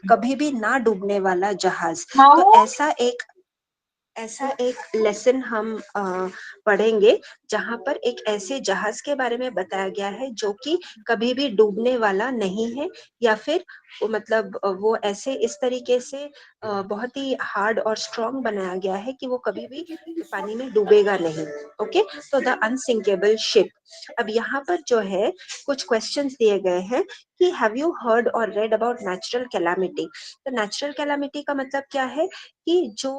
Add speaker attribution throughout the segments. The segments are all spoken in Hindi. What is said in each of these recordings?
Speaker 1: कभी भी ना डूबने वाला जहाज। तो
Speaker 2: हाँ।
Speaker 1: ऐसा एक लेसन हम पढ़ेंगे जहां पर एक ऐसे जहाज के बारे में बताया गया है जो कि कभी भी डूबने वाला नहीं है, या फिर मतलब वो ऐसे इस तरीके से बहुत ही हार्ड और स्ट्रॉन्ग बनाया गया है कि वो कभी भी पानी में डूबेगा नहीं। ओके, तो द अनसिंकेबल शिप। अब यहाँ पर जो है कुछ क्वेश्चंस दिए गए हैं कि हैव यू हर्ड और रेड अबाउट नेचुरल कैलामिटी। तो नेचुरल कैलामिटी का मतलब क्या है कि जो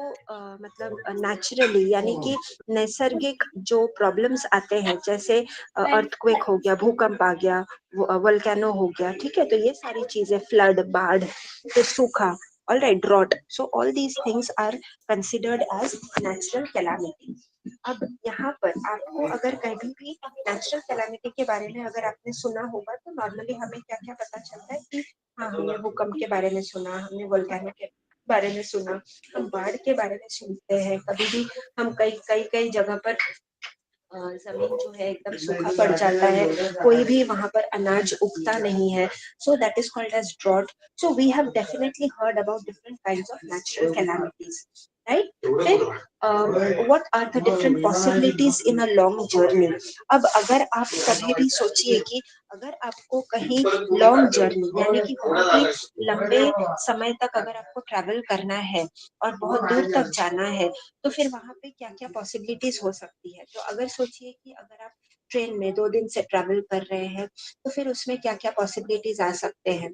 Speaker 1: मतलब नेचुरली यानी कि नैसर्गिक जो प्रॉब्लम्स आते हैं, जैसे अर्थक्वेक हो गया, भूकंप आ गया, वोल्केनो हो गया, ठीक है, तो ये सारी चीजें, फ्लड, बाढ़, फिर सूखा, all right, drought, so all these things are considered as natural calamity. अब यहाँ पर आपको अगर कभी भी नेचुरल कैलामिटी के बारे में अगर आपने सुना होगा तो नॉर्मली हमें क्या क्या पता चलता है कि हाँ, हमने भूकंप के बारे में सुना, हमने वोल्केनो के बारे में सुना, हम बाढ़ के बारे में सुनते हैं, कभी भी हम कई कई कई जगह पर जमीन जो है एकदम सूखा पड़ जाता है, कोई भी वहां पर अनाज उगता नहीं है, so that is called as drought. So we have definitely heard about different kinds of natural calamities, right. फिर what are the different possibilities in a long journey. अब अगर आप कभी भी सोचिए कि अगर आपको कहीं लॉन्ग जर्नी यानी कि बहुत ही लंबे समय तक अगर आपको ट्रैवल करना है और बहुत दूर तक जाना है, तो फिर वहां पे क्या क्या पॉसिबिलिटीज हो सकती है। तो अगर सोचिए कि अगर आप ट्रेन में 2 दिन से ट्रैवल कर रहे हैं, तो फिर उसमें क्या क्या पॉसिबिलिटीज आ सकते हैं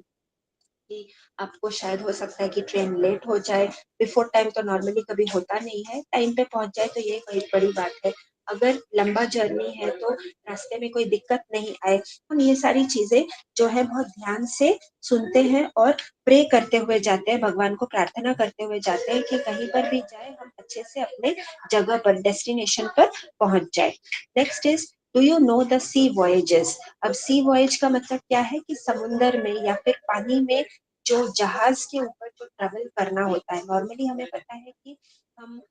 Speaker 1: कि आपको शायद हो सकता है कि ट्रेन लेट हो जाए, बिफोर टाइम तो नॉर्मली कभी होता नहीं है, टाइम पे पहुंच जाए तो ये कोई बड़ी बात है। अगर लंबा जर्नी है तो रास्ते में कोई दिक्कत नहीं आए। हम ये सारी चीजें जो है बहुत ध्यान से सुनते हैं और प्रे करते हुए जाते हैं, भगवान को प्रार्थना करते हुए जाते हैं कि कहीं पर भी जाए हम अच्छे से अपने जगह पर, डेस्टिनेशन पर पहुंच जाए। Next is, do you know the sea voyages. अब सी वॉयज का मतलब क्या है कि समुन्दर में या फिर पानी में जो जहाज के ऊपर जो ट्रेवल करना होता है। नॉर्मली हमें पता है कि हम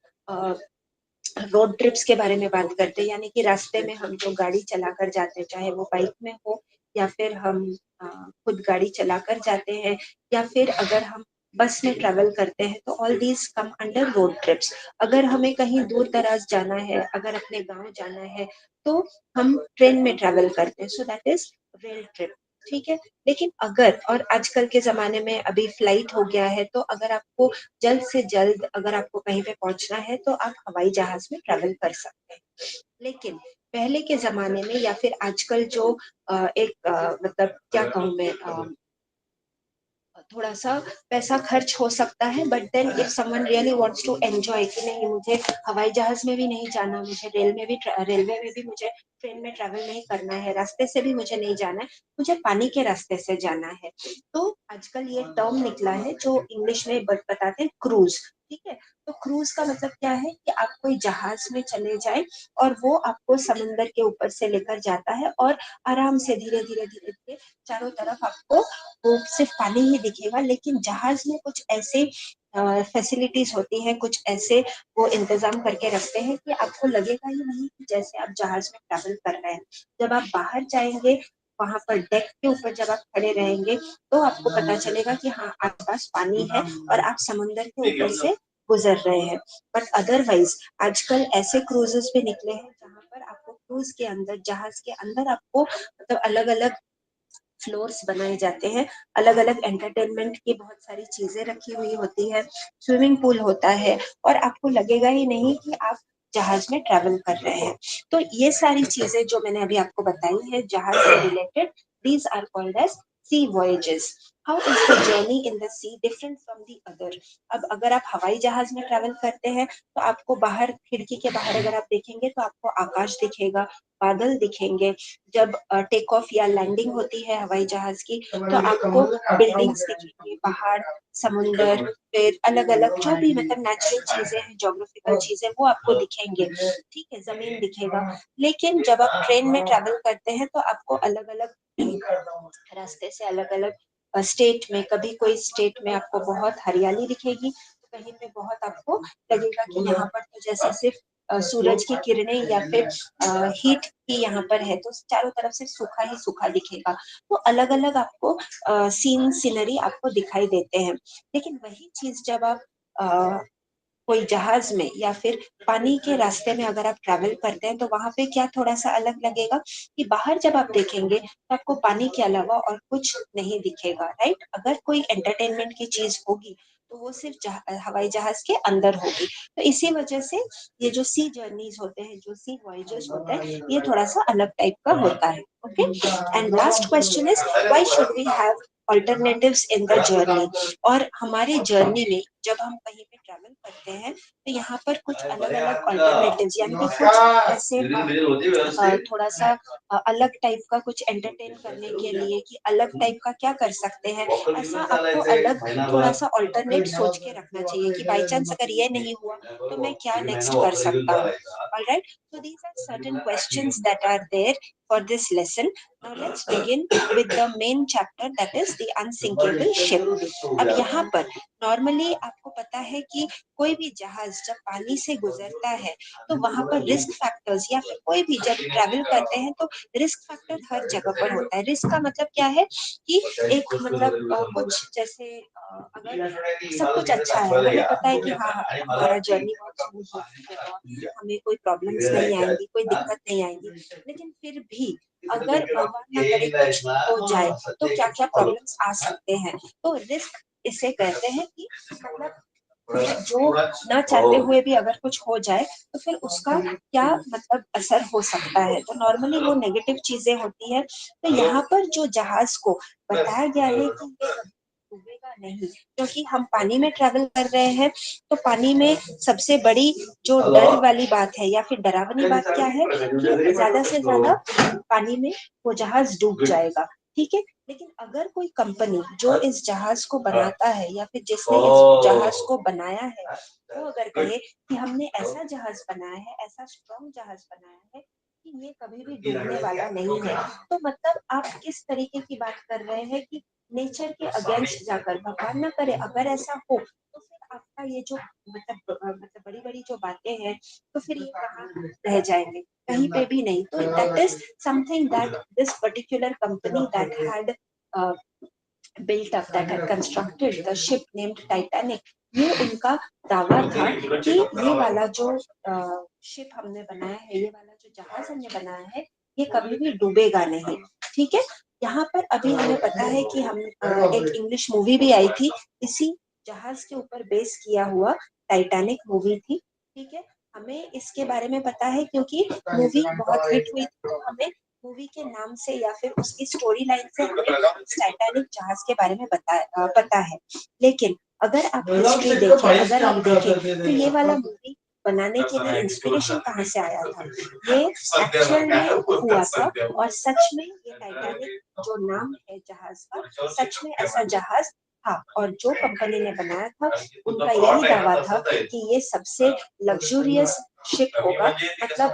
Speaker 1: रोड ट्रिप्स के बारे में बात करते हैं, यानी कि रास्ते में हम जो गाड़ी चलाकर जाते हैं, चाहे वो बाइक में हो या फिर हम खुद गाड़ी चलाकर जाते हैं, या फिर अगर हम बस में ट्रेवल करते हैं, तो all these come under road trips. अगर हमें कहीं दूर दराज जाना है, अगर अपने गांव जाना है, तो हम ट्रेन में ट्रेवल करते हैं, सो दैट इज रेल ट्रिप, ठीक है। लेकिन अगर, और आजकल के जमाने में अभी फ्लाइट हो गया है, तो अगर आपको जल्द से जल्द अगर आपको कहीं पे पहुंचना है तो आप हवाई जहाज में ट्रेवल कर सकते हैं। लेकिन पहले के जमाने में या फिर आजकल जो एक मतलब क्या कहूँ मैं, थोड़ा सा पैसा खर्च हो सकता है, but then if someone really wants to enjoy कि नहीं, मुझे हवाई जहाज में भी नहीं जाना, मुझे रेलवे में भी मुझे ट्रेन में ट्रैवल नहीं करना है, रास्ते से भी मुझे नहीं जाना है, मुझे पानी के रास्ते से जाना है, तो आजकल ये टर्म निकला है जो इंग्लिश में बताते हैं क्रूज, ठीक है। तो क्रूज का मतलब क्या है कि आप कोई जहाज में चले जाए और वो आपको समंदर के ऊपर से लेकर जाता है और आराम से धीरे धीरे धीरे धीरे चारों तरफ आपको वो सिर्फ पानी ही दिखेगा, लेकिन जहाज में कुछ ऐसे फैसिलिटीज होती हैं, कुछ ऐसे वो इंतजाम करके रखते हैं कि आपको लगेगा ही नहीं कि जैसे आप जहाज में ट्रैवल कर रहे हैं। जब आप बाहर जाएंगे, वहां पर डेक के ऊपर जब आप खड़े रहेंगे, तो आपको पता चलेगा कि हाँ, आपके पास पानी है और आप समुन्द्र के ऊपर से गुजर रहे हैं। बट अदरवाइज आजकल ऐसे क्रूजेस भी निकले हैं जहां पर आपको क्रूज के अंदर, जहाज के अंदर आपको मतलब अलग अलग फ्लोर्स बनाए जाते हैं, अलग अलग एंटरटेनमेंट की बहुत सारी चीजें रखी हुई होती है, स्विमिंग पूल होता है, और आपको लगेगा ही नहीं कि आप जहाज में ट्रैवल कर रहे हैं। तो ये सारी चीजें जो मैंने अभी आपको बताई है जहाज से related, these are called as sea voyages. How is the journey in the sea different from the other. अब अगर आप हवाई जहाज में ट्रैवल करते हैं तो आपको बाहर, खिड़की के बाहर अगर आप देखेंगे तो आपको आकाश दिखेगा, बादल दिखेंगे। जब टेक ऑफ या लैंडिंग होती है हवाई जहाज की, तो आपको बिल्डिंग्स दिखेंगे, पहाड़, समुंदर, फिर अलग अलग जो भी मतलब नेचुरल चीजें हैं, जोग्राफिकल चीजें, वो आपको दिखेंगे, ठीक है, जमीन दिखेगा। लेकिन जब आप ट्रेन में ट्रैवल करते हैं तो आपको अलग अलग रास्ते से, अलग अलग स्टेट में, कभी कोई स्टेट में आपको बहुत हरियाली दिखेगी, तो कहीं पे बहुत आपको लगेगा कि यहाँ पर तो जैसे सिर्फ सूरज की किरणें या फिर हीट ही यहाँ पर है, तो चारों तरफ से सूखा ही सूखा दिखेगा। तो अलग अलग आपको सीनरी आपको दिखाई देते हैं। लेकिन वही चीज जब आप कोई जहाज में या फिर पानी के रास्ते में अगर आप ट्रैवल करते हैं, तो वहां पे क्या थोड़ा सा अलग लगेगा कि बाहर जब आप देखेंगे तो आपको पानी के अलावा और कुछ नहीं दिखेगा, राइट। अगर कोई एंटरटेनमेंट की चीज होगी तो वो सिर्फ हवाई जहाज के अंदर होगी। तो इसी वजह से ये जो सी जर्नीज होते हैं, जो सी वॉयजेस होते हैं, ये थोड़ा सा अलग टाइप का होता है। Okay, and last question is why should we have alternatives in the journey। और हमारे जर्नी में जब हम कहीं पे ट्रैवल करते हैं तो यहाँ पर कुछ अलग अलग अल्टरनेटिव्स, यानी कि कुछ ऐसे थोड़ा सा अलग टाइप का कुछ एंटरटेन करने के लिए कि अलग टाइप का क्या कर सकते हैं, ऐसा आपको अलग थोड़ा सा ऑल्टरनेट सोच के रखना चाहिए कि बाई चांस अगर ये नहीं हुआ तो मैं क्या नेक्स्ट कर सकता हूँ। Alright, so these are certain questions that are there for this lesson. Now let's begin with the main chapter, that is the unsinkable ship। अब यहाँ पर नॉर्मली आपको पता है कि कोई भी जहाज जब पानी से गुजरता है तो वहां पर रिस्क फैक्टर्स, या फिर कोई भी जब ट्रैवल करते हैं तो रिस्क फैक्टर हर जगह पर होता है। रिस्क का मतलब क्या है कि एक मतलब कुछ जैसे अगर सब कुछ अच्छा है, हमें पता है कि हाँ हमारा जर्नी बहुत स्मूथ होगा, हमें कोई प्रॉब्लम्स नहीं आएंगी, कोई दिक्कत नहीं आएंगी, लेकिन फिर भी अगर भगवान ना करे कुछ हो जाए तो क्या क्या प्रॉब्लम्स आ सकते हैं। तो रिस्क इसे कहते हैं कि मतलब जो ना चाहते हुए भी अगर कुछ हो जाए तो फिर उसका क्या मतलब असर हो सकता है, तो नॉर्मली वो नेगेटिव चीजें होती है। तो यहाँ पर जो जहाज को बताया गया है कि ये डूबेगा नहीं, क्योंकि हम पानी में ट्रैवल कर रहे हैं। तो पानी में सबसे बड़ी जो डर वाली बात है या फिर डरावनी बात क्या है कि ज्यादा से ज्यादा पानी में वो जहाज डूब जाएगा, ठीक है। लेकिन अगर कोई कंपनी जो इस जहाज को बनाता है या फिर जिसने इस जहाज को बनाया है, वो अगर कहे कि हमने ऐसा जहाज बनाया है, ऐसा स्ट्रॉन्ग जहाज बनाया है कि ये कभी भी डूबने वाला नहीं है, तो मतलब आप किस तरीके की बात कर रहे हैं कि नेचर के अगेंस्ट जाकर, भगवान ना करे अगर ऐसा हो तो फिर आपका ये जो मतलब बड़ी बड़ी जो बातें हैं तो फिर ये कहाँ रह जाएंगे, कहीं पे भी नहीं। तो that is something that this particular company that had built up, that had constructed the ship named Titanic, ये उनका दावा था कि ये वाला जो शिप हमने बनाया है, ये वाला जो जहाज हमने बनाया है, ये कभी भी डूबेगा नहीं, ठीक है। यहाँ पर अभी हमें पता है कि हम एक इंग्लिश मूवी भी आई थी इसी जहाज के ऊपर बेस किया हुआ, टाइटैनिक मूवी थी, ठीक है। हमें इसके बारे में पता है क्योंकि मूवी बहुत हिट हुई थी, तो हमें मूवी के नाम से या फिर उसकी स्टोरी लाइन से हमें टाइटैनिक जहाज के बारे में पता है। लेकिन अगर आप हिस्ट्री देखें, अगर आप देखें तो ये वाला मूवी बनाने के लिए इंस्पिरेशन कहाँ से आया था, ये एक्चुअल में हुआ था और सच में ये टाइटैनिक जो नाम है जहाज का, सच में ऐसा जहाज था। और जो कंपनी ने बनाया था उनका यही दावा था कि ये सबसे लग्जूरियस शिप होगा, मतलब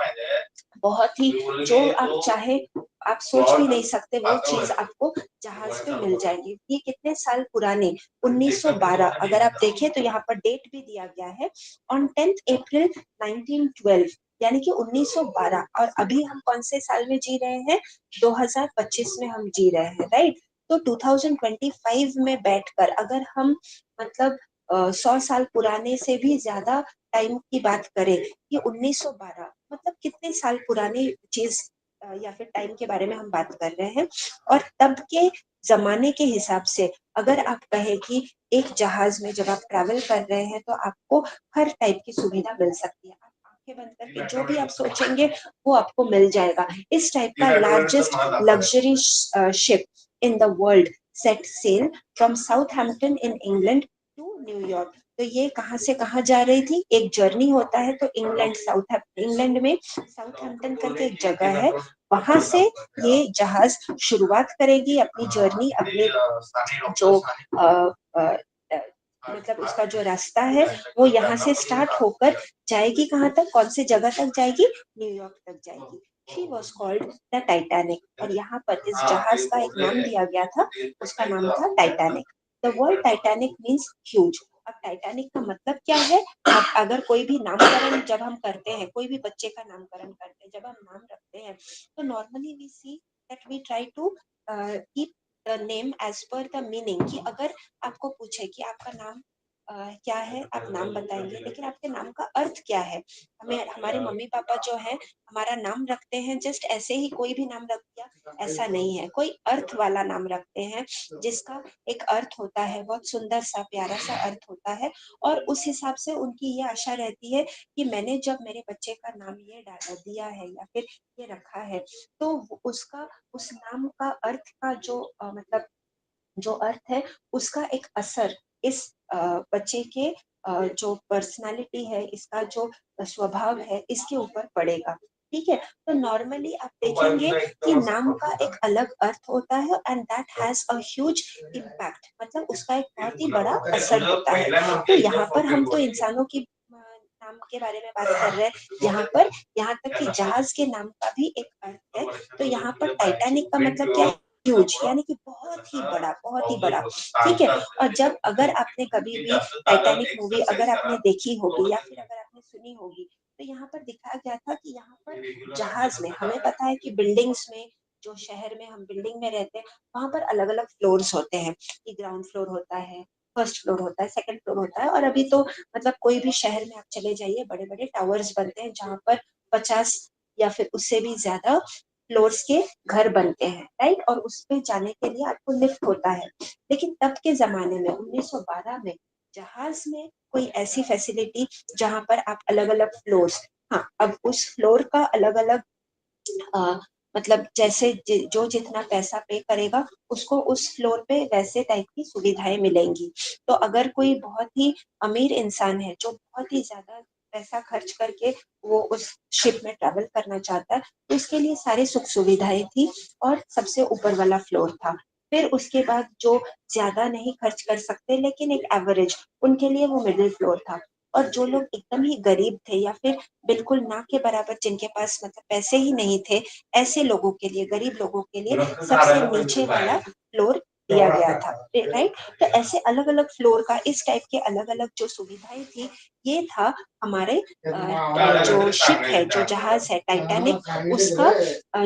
Speaker 1: बहुत ही जो आप चाहे आप सोच भी नहीं सकते वो चीज आपको जहाज पे मिल जाएगी। ये कितने साल पुराने, 1912, अगर आप देखें तो यहाँ पर डेट भी दिया गया है, ऑन 10 अप्रैल 1912, यानी कि 1912। और अभी हम कौन से साल में जी रहे हैं, 2025 में हम जी रहे हैं, राइट। तो 2025 में बैठकर अगर हम मतलब 100 साल पुराने से भी ज्यादा टाइम की बात करें, ये 1912 मतलब कितने साल पुरानी चीज या फिर टाइम के बारे में हम बात कर रहे हैं। और तब के जमाने के हिसाब से अगर आप कहें कि एक जहाज में जब आप ट्रैवल कर रहे हैं तो आपको हर टाइप की सुविधा मिल सकती है, आप आंखें बंद करके जो भी आप सोचेंगे वो आपको मिल जाएगा। इस टाइप का largest luxury ship in the world set sail from Southampton in England to New York. तो ये कहाँ से कहाँ जा रही थी, एक जर्नी होता है तो इंग्लैंड में साउथहैम्पटन करके एक जगह है, वहां से ये जहाज शुरुआत करेगी अपनी जर्नी, अपने जो मतलब उसका जो रास्ता है वो यहाँ से स्टार्ट होकर जाएगी कहाँ तक, कौन से जगह तक जाएगी, न्यूयॉर्क तक जाएगी। She was called the Titanic, और यहाँ पर इस जहाज का एक नाम दिया गया था, उसका नाम था Titanic. The word Titanic means huge। अब टाइटैनिक का मतलब क्या है? अब अगर कोई भी नामकरण जब हम करते हैं, कोई भी बच्चे का नामकरण करते हैं, जब हम नाम रखते हैं, तो normally we see that we try to keep the name as per the meaning, कि अगर आपको पूछे कि आपका नाम क्या है, आप नाम बताएंगे, लेकिन आपके नाम का अर्थ क्या है? हमें हमारे मम्मी पापा जो है हमारा नाम रखते हैं जस्ट ऐसे ही, कोई भी नाम रख दिया, ऐसा नहीं है, कोई अर्थ वाला नाम रखते हैं जिसका एक अर्थ होता है, बहुत सुंदर सा प्यारा सा अर्थ होता है। और उस हिसाब से उनकी ये आशा रहती है कि मैंने जब मेरे बच्चे का नाम ये डाल दिया है या फिर ये रखा है, तो उसका, उस नाम का अर्थ का जो मतलब जो अर्थ है, उसका एक असर इस बच्चे के जो पर्सनालिटी है, इसका जो स्वभाव है, इसके ऊपर पड़ेगा। ठीक है, तो नॉर्मली आप देखेंगे कि नाम का एक अलग अर्थ होता है and that has a huge impact, मतलब उसका एक बहुत ही बड़ा असर होता है। तो यहाँ पर हम तो इंसानों की नाम के बारे में बात कर रहे हैं, यहाँ पर यहाँ तक कि जहाज के नाम का भी एक अर्थ है। तो यहाँ पर टाइटैनिक का मतलब क्या है? ह्यूज, यानी कि बहुत ही बड़ा, बहुत ही बड़ा। ठीक है, और जब अगर आपने कभी भी टाइटैनिक मूवी अगर आपने देखी होगी या फिर अगर आपने सुनी होगी, तो यहाँ पर दिखाया गया था कि यहाँ पर जहाज में, हमें पता है कि बिल्डिंग्स में, जो शहर में हम बिल्डिंग में रहते हैं, वहां पर अलग अलग फ्लोर्स होते हैं, कि ग्राउंड फ्लोर होता है, फर्स्ट फ्लोर होता है, सेकंड फ्लोर होता है, और अभी तो मतलब कोई भी शहर में आप चले जाइए, बड़े बड़े टावर्स बनते हैं जहाँ पर 50 या फिर उससे भी ज्यादा फ्लोर्स के घर बनते हैं, राइट, और उस पे जाने के लिए आपको लिफ्ट होता है। लेकिन तब के जमाने में 1912 में जहाज में कोई ऐसी फैसिलिटी जहां पर आप अलग अलग फ्लोर्स, हाँ, अब उस फ्लोर का अलग अलग मतलब जैसे जो जितना पैसा पे करेगा उसको उस फ्लोर पे वैसे टाइप की सुविधाएं मिलेंगी। तो अगर कोई बहुत ही अमीर इंसान है जो बहुत ही ज्यादा पैसा खर्च करके वो उस शिप में ट्रैवल करना चाहता है, तो उसके लिए सारी सुख सुविधाएं थी, और सबसे ऊपर वाला फ्लोर था। फिर उसके बाद जो ज्यादा नहीं खर्च कर सकते लेकिन एक एवरेज, उनके लिए वो मिडिल फ्लोर था। और जो लोग एकदम ही गरीब थे या फिर बिल्कुल ना के बराबर, जिनके पास मतलब पैसे ही नहीं थे, ऐसे लोगों के लिए, गरीब लोगों के लिए सबसे नीचे वाला फ्लोर दिया गया था, राइट। तो ऐसे अलग अलग फ्लोर का, इस टाइप के अलग अलग जो सुविधाएं थी, ये था हमारे जो शिप है, जो जहाज है टाइटैनिक, उसका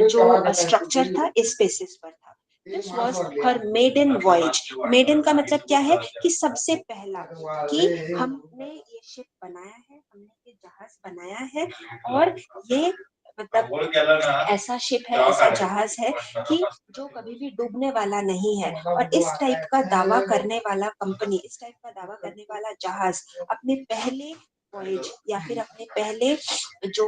Speaker 1: जो स्ट्रक्चर था, इस बेसिस पर था। This was her maiden voyage. Maiden का मतलब क्या है? कि सबसे पहला, कि हमने ये शिप बनाया है, हमने ये जहाज बनाया है, और ये मतलब ऐसा शिप है, ऐसा जहाज है कि जो कभी भी डूबने वाला नहीं है। और इस टाइप का दावा करने वाला कंपनी, इस टाइप का दावा करने वाला जहाज अपने पहले वॉयज या फिर अपने पहले जो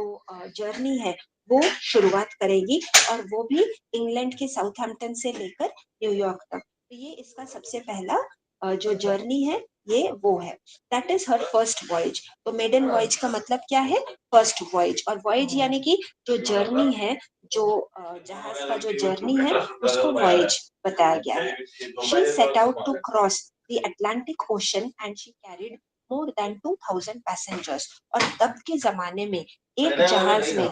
Speaker 1: जर्नी है वो शुरुआत करेगी, और वो भी इंग्लैंड के साउथहैम्पटन से लेकर न्यूयॉर्क तक। तो ये इसका सबसे पहला जो जर्नी है, ये वो है, that is her first voyage. तो मेडन वॉयज का मतलब क्या है? First voyage. और वॉयज यानी कि जो जर्नी है, जो जहाज का जो जर्नी है, उसको वॉयज बताया गया है। She set out to cross the Atlantic ocean and she carried more than 2000 passengers. और तब के जमाने में एक जहाज में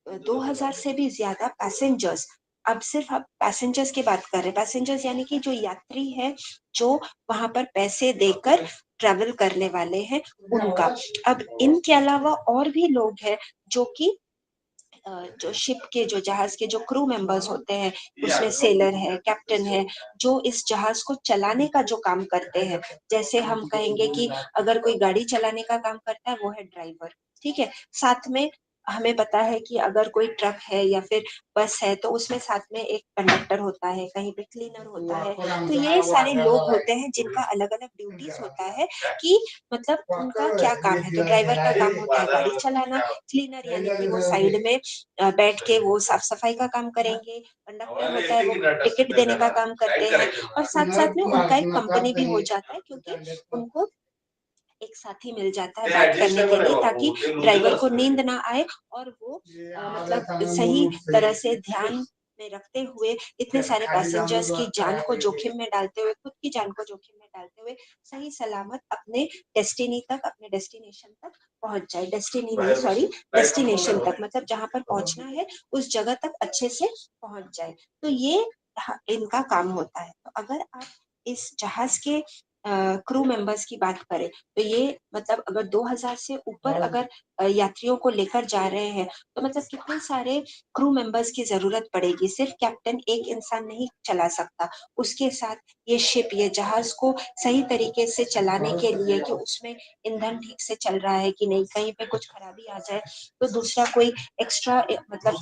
Speaker 1: 2000 से भी ज्यादा पैसेंजर्स, अब सिर्फ आप पैसेंजर्स की बात कर रहे हैं, पैसेंजर्स यानी कि जो यात्री है, जो वहां पर पैसे देकर ट्रेवल करने वाले हैं, उनका। अब इनके अलावा और भी लोग हैं जो कि जो शिप के, जो जहाज के जो क्रू मेंबर्स होते हैं, उसमें सेलर है, कैप्टन है, जो इस जहाज को चलाने का जो काम करते हैं। जैसे हम कहेंगे कि अगर कोई गाड़ी चलाने का काम करता है, वो है ड्राइवर। ठीक है, साथ में हमें पता है कि अगर कोई ट्रक है या फिर बस है, तो उसमें साथ में एक कंडक्टर होता है, कहीं पे क्लीनर होता है। तो ये सारे लोग होते हैं जिनका अलग अलग ड्यूटीज होता है, कि मतलब उनका क्या काम है। तो ड्राइवर का काम होता है गाड़ी चलाना, क्लीनर यानी कि वो साइड में बैठ के वो साफ सफाई का काम करेंगे, कंडक्टर होता है वो टिकट देने का काम करते हैं, और साथ साथ में उनका एक कंपनी भी हो जाता है, क्योंकि उनको एक साथी मिल जाता है बात करने के लिए, ताकि ड्राइवर को नींद ना आए, और वो मतलब सही तरह से ध्यान में रखते हुए, इतने सारे पैसेंजर्स की जान को जोखिम में डालते हुए, खुद की जान को जोखिम में डालते हुए, सही सलामत अपने डेस्टिनी तक, अपने डेस्टिनेशन तक पहुंच जाए। डेस्टिनी नहीं, सॉरी, डेस्टिनेशन तक, मतलब जहां पर पहुंचना है उस जगह तक अच्छे से पहुंच जाए। तो ये इनका काम होता है। तो अगर आप इस जहाज के क्रू मेंबर्स की बात करें तो ये मतलब अगर 2000 से ऊपर अगर यात्रियों को लेकर जा रहे हैं तो मतलब कितने सारे क्रू मेंबर्स की जरूरत पड़ेगी। सिर्फ कैप्टन एक इंसान नहीं चला सकता, उसके साथ ये शिप, ये जहाज को सही तरीके से चलाने के लिए कि उसमें ईंधन ठीक से चल रहा है कि नहीं, कहीं पे कुछ खराबी आ जाए तो दूसरा कोई एक्स्ट्रा मतलब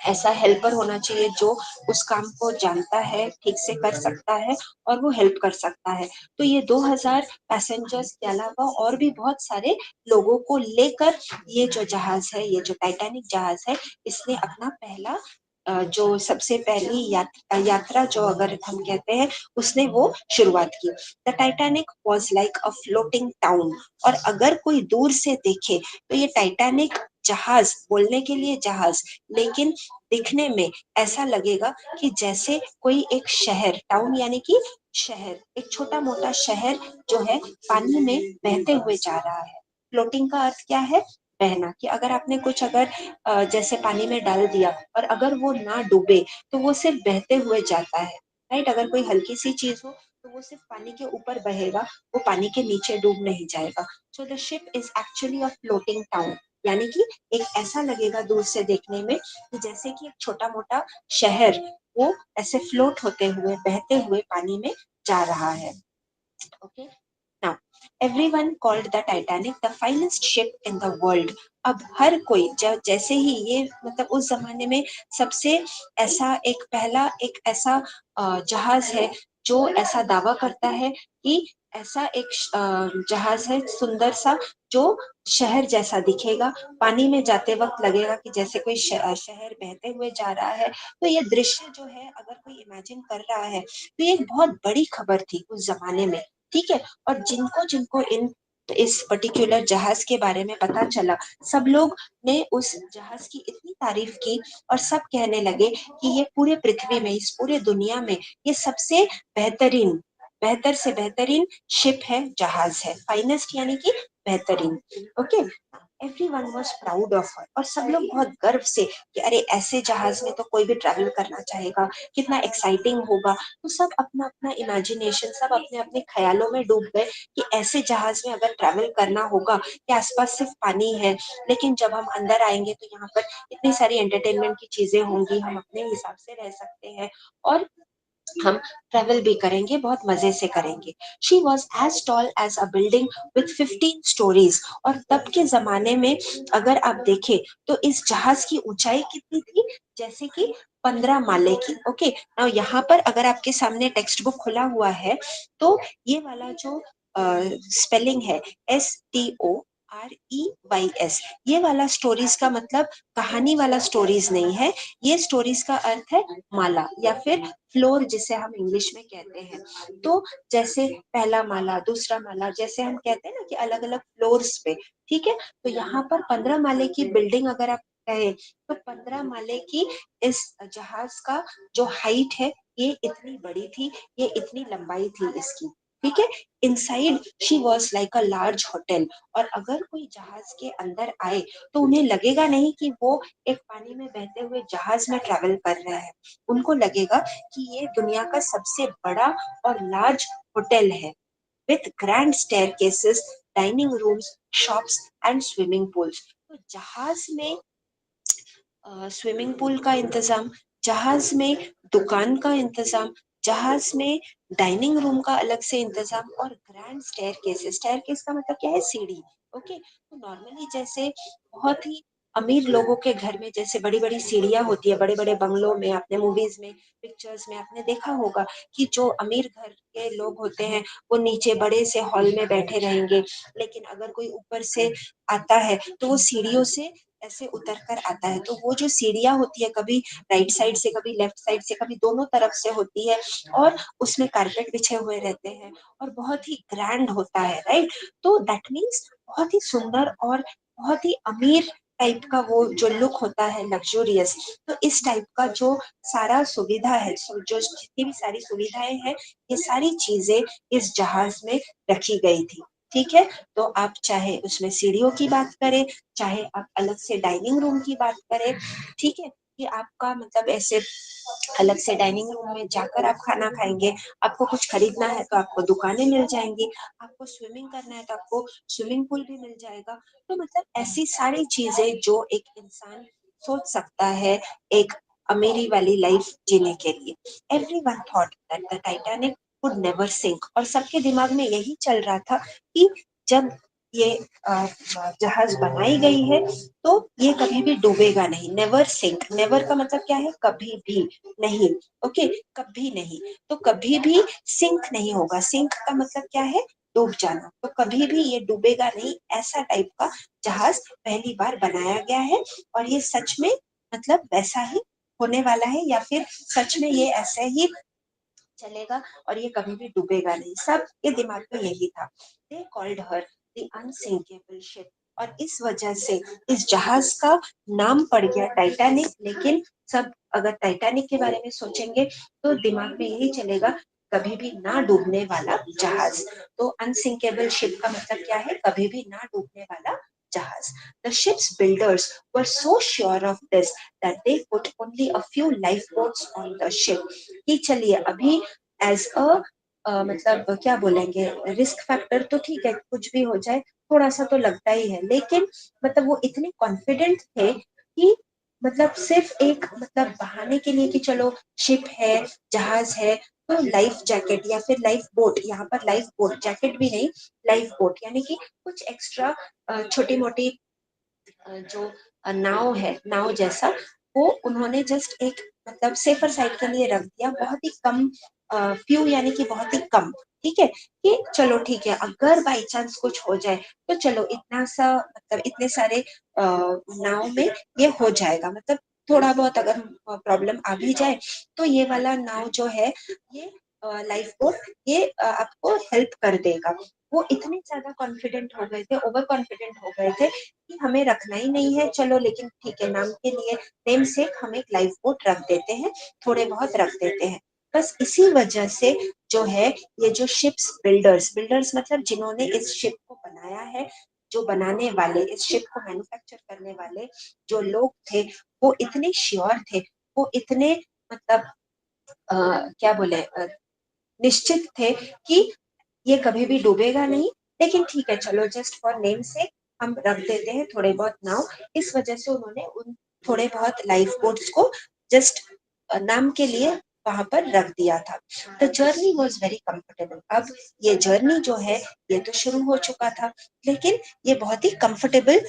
Speaker 1: ऐसा हेल्पर होना चाहिए जो उस काम को जानता है, ठीक से कर सकता है और वो हेल्प कर सकता है। तो ये 2000 पैसेंजर्स के अलावा और भी बहुत सारे लोगों को लेकर ये जो जहाज है, ये जो टाइटैनिक जहाज है, इसने अपना पहला जो सबसे पहली यात्रा जो अगर हम कहते हैं उसने वो शुरुआत की। The Titanic was like a floating town. और अगर कोई दूर से देखे तो ये टाइटैनिक जहाज, बोलने के लिए जहाज, लेकिन दिखने में ऐसा लगेगा कि जैसे कोई एक शहर, टाउन यानी कि शहर, एक छोटा मोटा शहर जो है पानी में बहते हुए जा रहा है। फ्लोटिंग का अर्थ क्या है? बहना। कि अगर आपने कुछ अगर जैसे पानी में डाल दिया और अगर वो ना डूबे तो वो सिर्फ बहते हुए जाता है, राइट। अगर कोई हल्की सी चीज हो तो वो सिर्फ पानी के ऊपर बहेगा, वो पानी के नीचे डूब नहीं जाएगा। So the ship is actually a floating town, यानी कि एक ऐसा लगेगा दूर से देखने में कि जैसे कि एक छोटा मोटा शहर वो ऐसे फ्लोट होते हुए, बहते हुए पानी में जा रहा है। Okay, now everyone called the Titanic the finest ship in the world. अब हर कोई जब जैसे ही ये मतलब उस जमाने में सबसे ऐसा एक पहला एक ऐसा जहाज है जो ऐसा दावा करता है कि ऐसा एक जहाज है सुंदर सा जो शहर जैसा दिखेगा, पानी में जाते वक्त लगेगा कि जैसे कोई शहर बहते हुए जा रहा है। तो ये दृश्य जो है अगर कोई इमेजिन कर रहा है तो ये एक बहुत बड़ी खबर थी उस जमाने में, ठीक है। और जिनको जिनको इन इस पर्टिकुलर जहाज के बारे में पता चला, सब लोग ने उस जहाज की इतनी तारीफ की और सब कहने लगे कि ये पूरे पृथ्वी में, इस पूरे दुनिया में ये सबसे बेहतरीन, बेहतर से बेहतरीन शिप है, जहाज है। फाइनेस्ट यानी कि बेहतरीन। Okay, everyone was proud of her. और सब लोग बहुत गर्व से कि अरे ऐसे जहाज में तो कोई भी ट्रैवल करना चाहेगा, कितना एक्साइटिंग होगा। तो सब अपना अपना इमेजिनेशन, सब अपने अपने ख्यालों में डूब गए कि ऐसे जहाज में अगर ट्रैवल करना होगा कि आसपास सिर्फ पानी है, लेकिन जब हम अंदर आएंगे तो यहाँ पर इतनी सारी एंटरटेनमेंट की चीजें होंगी, हम अपने हिसाब से रह सकते हैं और हम ट्रेवल भी करेंगे, बहुत मजे से करेंगे। She was as tall as a building with 15 storeys. और तब के जमाने में अगर आप देखें तो इस जहाज की ऊंचाई कितनी थी? जैसे कि 15 माले की। ओके, नाउ यहाँ पर अगर आपके सामने टेक्स्ट बुक खुला हुआ है तो ये वाला जो स्पेलिंग है STOREYS, ये वाला स्टोरीज का मतलब कहानी वाला स्टोरीज नहीं है। ये स्टोरीज का अर्थ है माला या फिर फ्लोर, जिसे हम इंग्लिश में कहते हैं। तो जैसे पहला माला, दूसरा माला, जैसे हम कहते हैं ना कि अलग अलग फ्लोर्स पे, ठीक है। तो यहाँ पर 15 माले की बिल्डिंग अगर आप कहें तो 15 माले की इस जहाज का जो हाइट है ये इतनी बड़ी थी, ये इतनी लंबाई थी इसकी, ठीक है। Inside she was like a large hotel. और अगर कोई जहाज के अंदर आए तो उन्हें लगेगा नहीं कि वो एक पानी में बहते हुए जहाज में ट्रेवल कर रहा है, उनको लगेगा कि ये दुनिया का सबसे बड़ा और लार्ज होटल है, with grand staircases, dining rooms, shops and swimming pools. तो जहाज में स्विमिंग पूल का इंतजाम, जहाज में दुकान का इंतजाम, जहाज में डाइनिंग रूम का अलग से इंतजाम और ग्रैंड स्टेयरकेस। स्टेयरकेस का मतलब क्या है? सीढ़ी। ओके, तो नॉर्मली जैसे बहुत ही अमीर लोगों के घर में जैसे बड़ी बड़ी सीढ़ियां होती है, बड़े बड़े बंगलों में, आपने मूवीज में, पिक्चर्स में आपने देखा होगा कि जो अमीर घर के लोग होते हैं वो नीचे बड़े से हॉल में बैठे रहेंगे, लेकिन अगर कोई ऊपर से आता है तो वो सीढ़ियों से ऐसे उतर कर आता है। तो वो जो सीढ़ियां होती है, कभी राइट साइड से, कभी लेफ्ट साइड से, कभी दोनों तरफ से होती है और उसमें कारपेट बिछे हुए रहते हैं और बहुत ही ग्रैंड होता है, राइट। तो दैट मीन्स बहुत ही सुंदर और बहुत ही अमीर टाइप का वो जो लुक होता है, लग्जूरियस। तो इस टाइप का जो सारा सुविधा है, जो जितनी भी सारी सुविधाएं हैं, ये सारी चीजें इस जहाज में रखी गई थी, ठीक है। तो आप चाहे उसमें सीढ़ियों की बात करें, चाहे आप अलग से डाइनिंग रूम की बात करें, ठीक है, कि आपका मतलब ऐसे अलग से डाइनिंग रूम में जाकर आप खाना खाएंगे, आपको कुछ खरीदना है तो आपको दुकानें मिल जाएंगी, आपको स्विमिंग करना है तो आपको स्विमिंग पूल भी मिल जाएगा। तो मतलब ऐसी सारी चीजें जो एक इंसान सोच सकता है एक अमीरी वाली लाइफ जीने के लिए। Everyone thought that the Titanic would never sink, और सबके दिमाग में यही चल रहा था कि जब ये जहाज बनाई गई है तो ये कभी भी डूबेगा नहीं। नेवर सिंक, नेवर का मतलब क्या है, कभी भी नहीं। ओके, कभी नहीं, तो कभी भी सिंक नहीं होगा। सिंक का मतलब क्या है, डूब जाना, तो कभी भी ये डूबेगा नहीं, ऐसा टाइप का जहाज पहली बार बनाया गया है। और ये सच में मतलब वैसा ही होने वाला है, या फिर सच में ये ऐसे ही चलेगा और ये कभी भी डूबेगा नहीं। सबके दिमाग में यही था। They called her the unsinkable ship, और इस वजह से इस जहाज का नाम पड़ गया टाइटैनिक। लेकिन सब अगर टाइटैनिक के बारे में सोचेंगे तो दिमाग में यही चलेगा, कभी भी ना डूबने वाला जहाज। तो अनसिंकेबल शिप का मतलब क्या है, कभी भी ना डूबने वाला जहाज। The ship's builders were so sure of this that they put only a few lifeboats on the ship. कि चलिए अभी एज मतलब क्या बोलेंगे, रिस्क फैक्टर तो ठीक है, कुछ भी हो जाए थोड़ा सा तो लगता ही है, लेकिन मतलब वो इतने कॉन्फिडेंट थे कि मतलब सिर्फ एक मतलब बहाने के लिए कि चलो शिप है, जहाज है, तो लाइफ जैकेट या फिर लाइफ बोट, यहाँ पर लाइफ बोट जैकेट भी नहीं, लाइफ बोट यानी कि कुछ एक्स्ट्रा छोटी मोटी जो नाव है, नाव जैसा, वो उन्होंने जस्ट एक मतलब सेफर साइड के लिए रख दिया। बहुत ही कम फ्यू यानी कि बहुत ही कम, ठीक है, कि चलो ठीक है अगर बाई चांस कुछ हो जाए तो चलो इतना सा मतलब इतने सारे नाव में ये हो जाएगा। मतलब थोड़ा बहुत अगर प्रॉब्लम आ भी जाए तो ये वाला नाव जो है, ये लाइफ बोट, ये आपको हेल्प कर देगा। वो इतने ज्यादा कॉन्फिडेंट हो गए थे, ओवर कॉन्फिडेंट हो गए थे कि हमें रखना ही नहीं है, चलो लेकिन ठीक है नाम के लिए, नेम से हम एक लाइफ बोट रख देते हैं, थोड़े बहुत रख देते हैं। बस इसी वजह से जो है, ये जो शिप्स बिल्डर्स, बिल्डर्स मतलब जिन्होंने इस शिप को बनाया है, जो बनाने वाले, इस शिप को मैन्युफैक्चर करने वाले जो लोग थे, वो इतने श्योर थे, वो इतने मतलब क्या बोले निश्चित थे कि ये कभी भी डूबेगा नहीं। लेकिन ठीक है चलो जस्ट फॉर नेम से हम रख देते हैं थोड़े बहुत नाव। इस वजह से उन्होंने उन थोड़े बहुत लाइफ बोट्स को जस्ट नाम के लिए वहां पर रख दिया था। The journey was very comfortable. अब ये जर्नी जो है ये तो शुरू हो चुका था, लेकिन ये बहुत ही कंफर्टेबल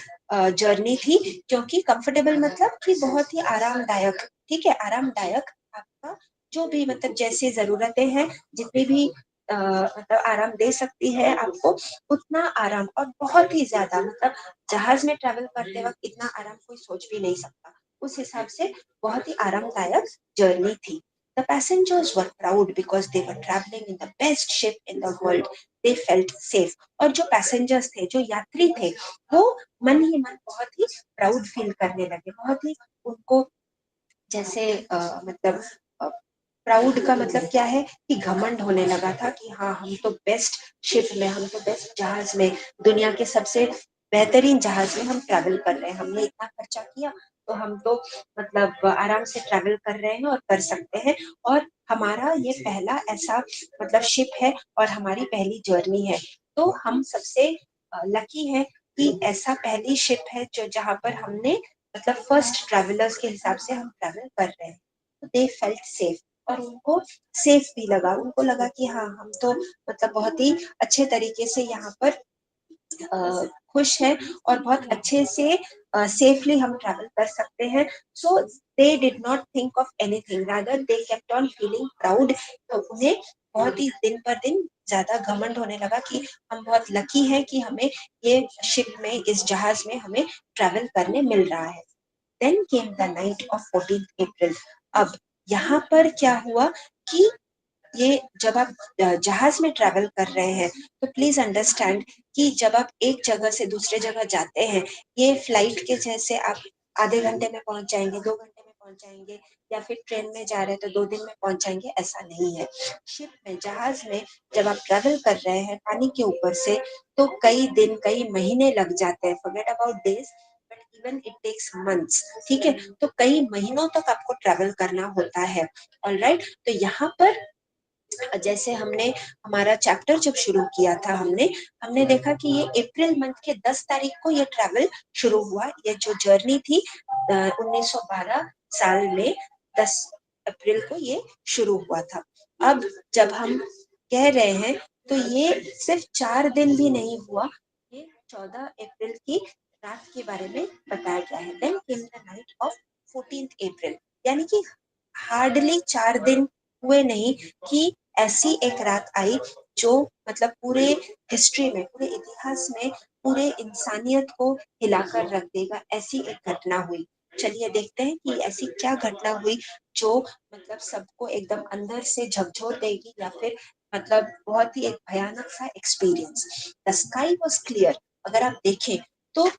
Speaker 1: जर्नी थी। क्योंकि कंफर्टेबल मतलब कि बहुत ही आरामदायक, ठीक है, आरामदायक। आपका जो भी मतलब जैसी जरूरतें हैं, जितनी भी मतलब आराम दे सकती है आपको, उतना आराम, और बहुत ही ज्यादा मतलब जहाज में ट्रेवल करते वक्त इतना आराम कोई सोच भी नहीं सकता। उस हिसाब से बहुत ही आरामदायक जर्नी थी। The passengers were proud because they were traveling in the best ship in the world. They felt safe. और जो पैसेंजर्स थे, जो यात्री थे, वो मन ही मन बहुत ही प्राउड फील करने लगे। बहुत ही उनको जैसे मतलब प्राउड का मतलब क्या है कि घमंड होने लगा था कि हाँ हम तो बेस्ट शिप में, हम तो बेस्ट जहाज में, दुनिया के सबसे बेहतरीन जहाज में हम ट्रैवल कर रहे हैं। हमने इतना खर्चा किया तो हम तो मतलब आराम से ट्रैवल कर रहे हैं और कर सकते हैं। और हमारा ये पहला ऐसा मतलब शिप है और हमारी पहली जर्नी है, तो हम सबसे लकी है कि ऐसा पहली शिप है जो जहाँ पर हमने मतलब फर्स्ट ट्रैवलर्स के हिसाब से हम ट्रैवल कर रहे हैं। तो दे फेल्ट सेफ, और उनको सेफ भी लगा, उनको लगा कि हाँ हम तो मतलब बहुत ही अच्छे तरीके से यहाँ पर खुश है और बहुत अच्छे से सेफली हम ट्रैवल कर सकते हैं। So they did not think of anything, rather they kept on feeling proud. तो उन्हें बहुत ही दिन पर दिन ज्यादा घमंड होने लगा कि हम बहुत लकी हैं कि हमें ये शिप में, इस जहाज में हमें ट्रैवल करने मिल रहा है। Then came the night of 14th April. अब यहाँ पर क्या हुआ कि ये जब आप जहाज में ट्रैवल कर रहे हैं तो प्लीज अंडरस्टैंड कि जब आप एक जगह से दूसरे जगह जाते हैं, ये फ्लाइट के जैसे आप आधे घंटे में पहुंच जाएंगे, 2 घंटे में पहुंच जाएंगे, या फिर ट्रेन में जा रहे हैं तो 2 दिन में पहुंच जाएंगे, ऐसा नहीं है। शिप में, जहाज में जब आप ट्रैवल कर रहे हैं पानी के ऊपर से, तो कई दिन कई महीने लग जाते हैं। Forget about days, but even it takes months, ठीक है, तो कई महीनों तक आपको ट्रैवल करना होता है। ऑलराइट, तो यहाँ पर जैसे हमने हमारा चैप्टर जब शुरू किया था, हमने देखा कि ये अप्रैल मंथ के 10 तारीख को ये ट्रैवल शुरू हुआ। ये जो जर्नी थी 1912 साल में 10 अप्रैल को ये शुरू हुआ था। अब जब हम कह रहे हैं तो ये सिर्फ 4 दिन भी नहीं हुआ, ये 14 अप्रैल की रात के बारे में बताया गया है। Then came the night of 14th April, यानी कि हार्डली 4 दिन हुए नहीं कि ऐसी एक रात आई जो मतलब पूरे हिस्ट्री में, पूरे इतिहास में, पूरे इंसानियत को हिलाकर रख देगा, ऐसी एक घटना हुई। चलिए देखते हैं कि ऐसी क्या घटना हुई जो मतलब सबको एकदम अंदर से झकझोर देगी, या फिर मतलब बहुत ही एक भयानक सा experience. The sky was clear. अगर आप देखें तो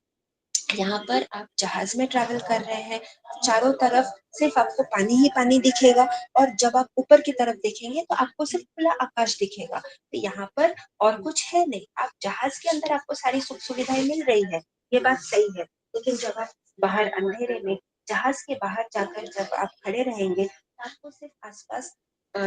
Speaker 1: यहाँ पर आप जहाज में ट्रैवल कर रहे हैं, चारों तरफ सिर्फ आपको पानी ही पानी दिखेगा, और जब आप ऊपर की तरफ देखेंगे तो आपको सिर्फ खुला आकाश दिखेगा। तो यहाँ पर और कुछ है नहीं, आप जहाज के अंदर आपको सारी सुख सुविधाएं मिल रही है, ये बात सही है, लेकिन जब आप बाहर अंधेरे में जहाज के बाहर जाकर जब आप खड़े रहेंगे तो आपको सिर्फ आसपास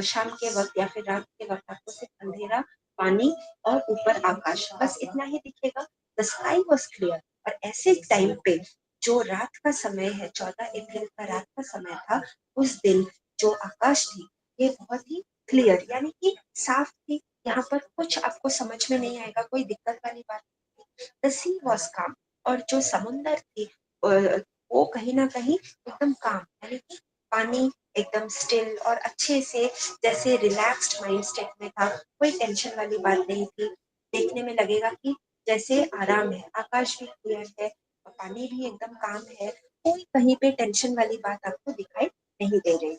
Speaker 1: शाम के वक्त या फिर रात के वक्त आपको सिर्फ अंधेरा, पानी और ऊपर आकाश, बस इतना ही दिखेगा। The sky was clear. और ऐसे टाइम पे जो रात का समय है, 14 अप्रैल का रात का समय था, उस दिन जो आकाश थी ये बहुत ही क्लियर, यानी कि साफ थी। यहाँ पर कुछ आपको समझ में नहीं आएगा, कोई दिक्कत वाली बात नहीं। द सी वॉज काम। और जो समुंदर थी वो कहीं ना कहीं एकदम काम, यानी कि पानी एकदम स्टिल और अच्छे से, जैसे रिलैक्स्ड माइंड स्टेट में था, कोई टेंशन वाली बात नहीं थी। देखने में लगेगा कि जैसे आराम है, आकाश भी क्लियर है और पानी भी एकदम काम है, कोई कहीं पे टेंशन वाली बात आपको दिखाई नहीं दे रही।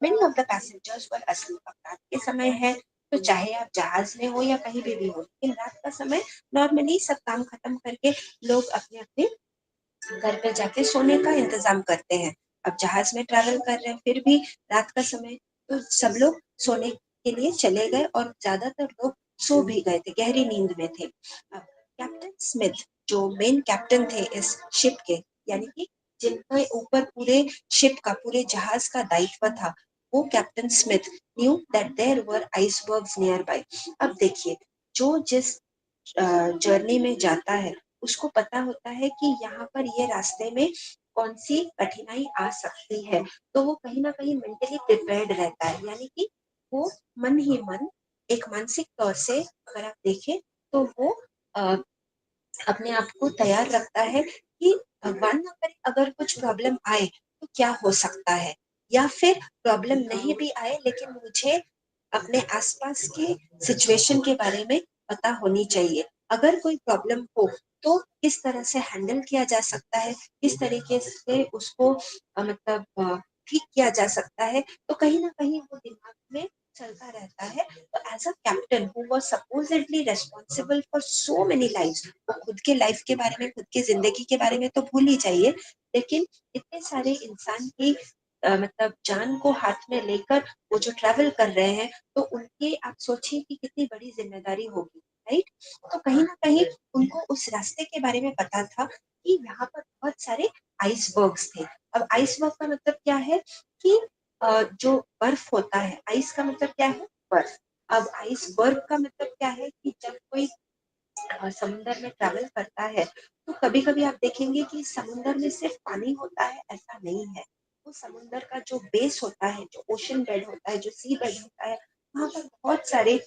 Speaker 1: Many of the passengers were asleep। अब रात के समय है तो चाहे आप जहाज में हो या कहीं भी हो, लेकिन रात का समय नॉर्मली सब काम खत्म करके लोग अपने अपने घर पे जाके सोने का इंतजाम करते हैं। अब जहाज में ट्रैवल कर रहे हैं फिर भी रात का समय, तो सब लोग सोने के लिए चले गए और ज्यादातर लोग सो भी गए थे, गहरी नींद में थे। अब कैप्टन स्मिथ जो मेन कैप्टन थे इस शिप के, यानी कि जिनके ऊपर पूरे शिप का, पूरे जहाज का दायित्व था, वो captain Smith knew that there were icebergs nearby. अब देखिए, जो जिस जर्नी में जाता है उसको पता होता है कि यहाँ पर ये रास्ते में कौन सी कठिनाई आ सकती है, तो वो कहीं ना कहीं मेंटली प्रिपेयर्ड रहता है, यानी कि वो मन ही मन एक मानसिक तौर से अगर आप देखें तो वो अ, अपने आप को तैयार रखता है कि भगवान ना करे अगर कुछ प्रॉब्लम आए तो क्या हो सकता है, या फिर प्रॉब्लम नहीं भी आए लेकिन मुझे अपने आसपास की सिचुएशन के बारे में पता होनी चाहिए। अगर कोई प्रॉब्लम हो तो किस तरह से हैंडल किया जा सकता है, किस तरीके से उसको मतलब ठीक किया जा सकता है, तो कहीं ना कहीं वो दिमाग में चलता रहता है। तो as a captain who was supposedly responsible for so many lives, वो खुद के लाइफ के बारे में, खुद की जिंदगी के बारे में तो भूल ही जाइए, लेकिन इतने सारे इंसान की मतलब जान को हाथ में लेकर वो जो ट्रैवल कर रहे हैं, तो उनकी आप सोचिए कि कितनी बड़ी जिम्मेदारी होगी, राइट। तो कहीं ना कहीं उनको उस रास्ते के बारे में पता था कि यहाँ पर बहुत सारे आइसबर्ग्स थे। अब आइसबर्ग का मतलब क्या है कि जो बर्फ होता है, आइस का मतलब क्या है, बर्फ। अब आइसबर्ग का मतलब क्या है कि जब कोई समुंदर में ट्रैवल करता है तो कभी कभी आप देखेंगे कि समुंदर में सिर्फ पानी होता है, ऐसा नहीं है। वो समुंदर का जो बेस होता है, जो ओशन बेड होता है, जो सी बेड होता है, वहां पर बहुत सारे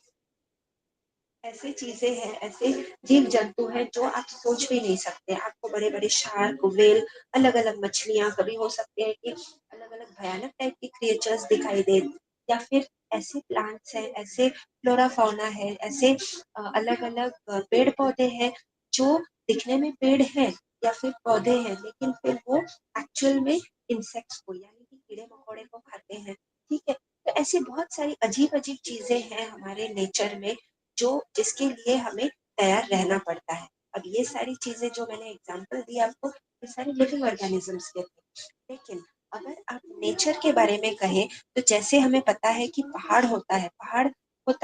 Speaker 1: ऐसी चीजें हैं, ऐसे जीव जंतु हैं जो आप सोच भी नहीं सकते। आपको बड़े बड़े शार्क, वेल, अलग अलग मछलियां, कभी हो सकते हैं कि अलग अलग भयानक टाइप की क्रिएचर्स दिखाई दे, या फिर ऐसे प्लांट्स हैं, ऐसे फ्लोरा फाउना है, ऐसे अलग अलग पेड़ पौधे हैं जो दिखने में पेड़ है या फिर पौधे हैं, लेकिन फिर वो एक्चुअल में इंसेक्ट्स को, यानी कि कीड़े मकोड़े को खाते हैं, ठीक है। तो ऐसी बहुत सारी अजीब अजीब चीजें हैं हमारे नेचर में जो जिसके लिए हमें तैयार रहना पड़ता है। अब ये सारी चीजें जो मैंने एग्जांपल दी आपको, ये सारे लिविंग ऑर्गेनिजम्स के थे। लेकिन अगर आप नेचर के बारे में कहें तो जैसे हमें पता है कि पहाड़ होता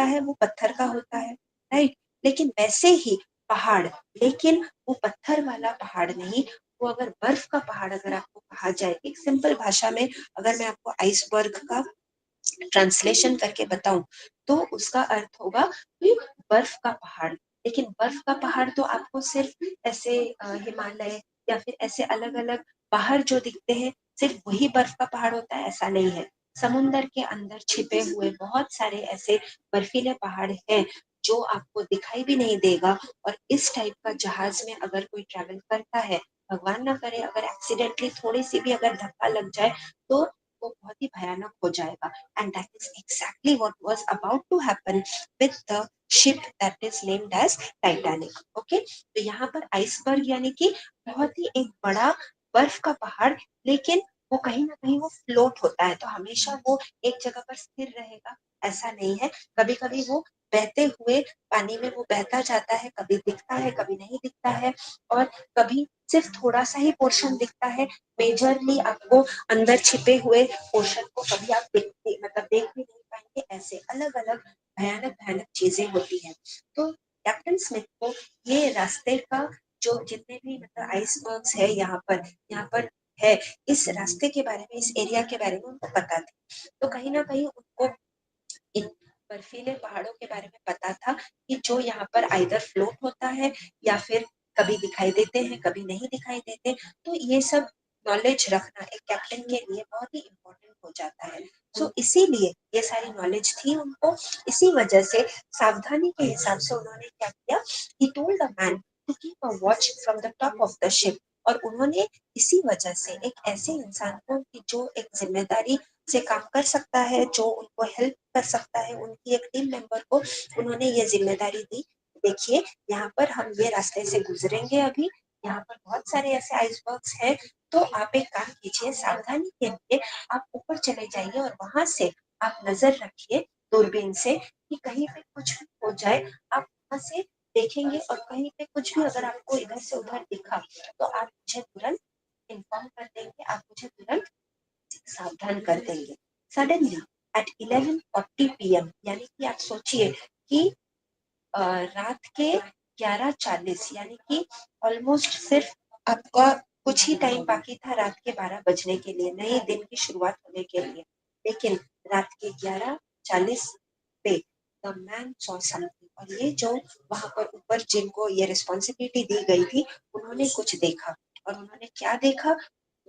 Speaker 1: है वो पत्थर का होता है, राइट। लेकिन वैसे ही पहाड़, लेकिन वो पत्थर वाला पहाड़ नहीं, वो अगर बर्फ का पहाड़ अगर आपको कहा जाए, एक सिंपल भाषा में अगर मैं आपको आइसबर्ग का ट्रांसलेशन करके बताऊं तो उसका अर्थ होगा कि बर्फ का पहाड़। लेकिन बर्फ का पहाड़ तो आपको सिर्फ ऐसे हिमालय या फिर ऐसे अलग अलग बाहर जो दिखते हैं सिर्फ वही बर्फ का पहाड़ होता है, ऐसा नहीं है। समुंदर के अंदर छिपे हुए बहुत सारे ऐसे बर्फीले पहाड़ हैं जो आपको दिखाई भी नहीं देगा। और इस टाइप का जहाज में अगर कोई ट्रैवल करता है, भगवान ना करे अगर एक्सीडेंटली थोड़ी सी भी अगर धक्का लग जाए तो वो बहुत ही भयानक हो जाएगा। And that is exactly what was about to happen with the ship that is named as Titanic. Okay, तो यहाँ पर आइसबर्ग यानी कि बहुत ही एक बड़ा बर्फ का पहाड़, लेकिन वो कहीं ना कहीं वो फ्लोट होता है, तो हमेशा वो एक जगह पर स्थिर रहेगा ऐसा नहीं है। कभी कभी वो बहते हुए पानी में वो बहता जाता है, कभी दिखता है कभी नहीं दिखता है, और कभी सिर्फ थोड़ा सा ही पोर्शन दिखता है। मेजरली आपको अंदर छिपे हुए पोर्शन को कभी आप देख भी नहीं पाएंगे। ऐसे अलग अलग भयानक भयानक चीजें होती हैं। तो कैप्टन स्मिथ को ये रास्ते का जो जितने भी आइसबर्ग्स है यहाँ पर है, इस रास्ते के बारे में, इस एरिया के बारे में उनको पता थी। तो कहीं ना कहीं उनको इन बर्फीले पहाड़ों के बारे में पता था कि जो यहाँ पर आइदर फ्लोट होता है या फिर कभी दिखाई देते हैं कभी नहीं दिखाई देते। तो ये सब नॉलेज रखना एक कैप्टन के लिए बहुत ही इम्पोर्टेंट हो जाता है। सो इसीलिए ये सारी नॉलेज थी उनको। इसी वजह से सावधानी के हिसाब से उन्होंने क्या किया, he told a man to keep a watch from the top of the ship. और उन्होंने इसी वजह से एक ऐसे इंसान को कि जो एक जिम्मेदारी से काम कर सकता है, जो उनको हेल्प कर सकता है, उनकी एक टीम मेंबर को उन्होंने ये जिम्मेदारी दी। देखिए यहाँ पर हम ये रास्ते से गुजरेंगे, अभी यहाँ पर बहुत सारे ऐसे आइसबर्ग्स हैं, तो आप एक काम कीजिए, सावधानी के लिए आप ऊपर चले जाइए और वहां से आप नजर रखिए दूरबीन से कि कहीं पे कुछ भी हो जाए आप वहां से देखेंगे, और कहीं पे कुछ भी अगर आपको इधर से उधर दिखा तो आप मुझे तुरंत इन्फॉर्म कर देंगे, आप मुझे तुरंत सावधान कर देंगे। सडनली एट 11:40 PM, यानी कि आप सोचिए कि रात के 11:40, यानी कि ऑलमोस्ट सिर्फ आपका कुछ ही टाइम बाकी था रात के 12 बजने के लिए, नए दिन की शुरुआत होने के लिए। लेकिन रात के 11:40 पे द मैन सॉ समथिंग, और ये जो वहां पर ऊपर जिनको ये रिस्पॉन्सिबिलिटी दी गई थी उन्होंने कुछ देखा। और उन्होंने क्या देखा,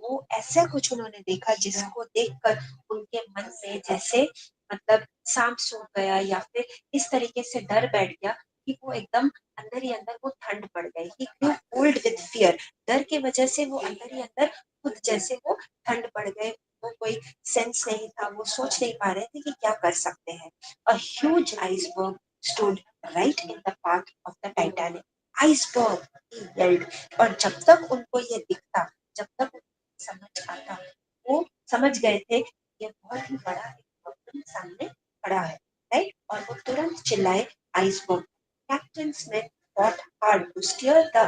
Speaker 1: वो ऐसा कुछ उन्होंने देखा जिसको देखकर उनके मन में जैसे सांप सूख गया या फिर इस तरीके से डर बैठ गया कि वो एकदम अंदर ही अंदर वो ठंड पड़ गई। ही ग्रू कोल्ड विद फियर, डर के वजह से वो अंदर ही अंदर खुद जैसे वो ठंड पड़ गए। वो कोई सेंस नहीं था, वो सोच नहीं पा रहे थे कि क्या कर सकते हैं। A huge iceberg stood right in the path of the Titanic. Iceberg, he yelled. और जब तक उनको ये दिखता, जब तक समझ आता, वो समझ गए थे ये बहुत ही बड़ा एक प्रॉब्लम सामने खड़ा है, राइट। और वो तुरंत चिल्लाए iceberg. Captain Smith fought hard to steer the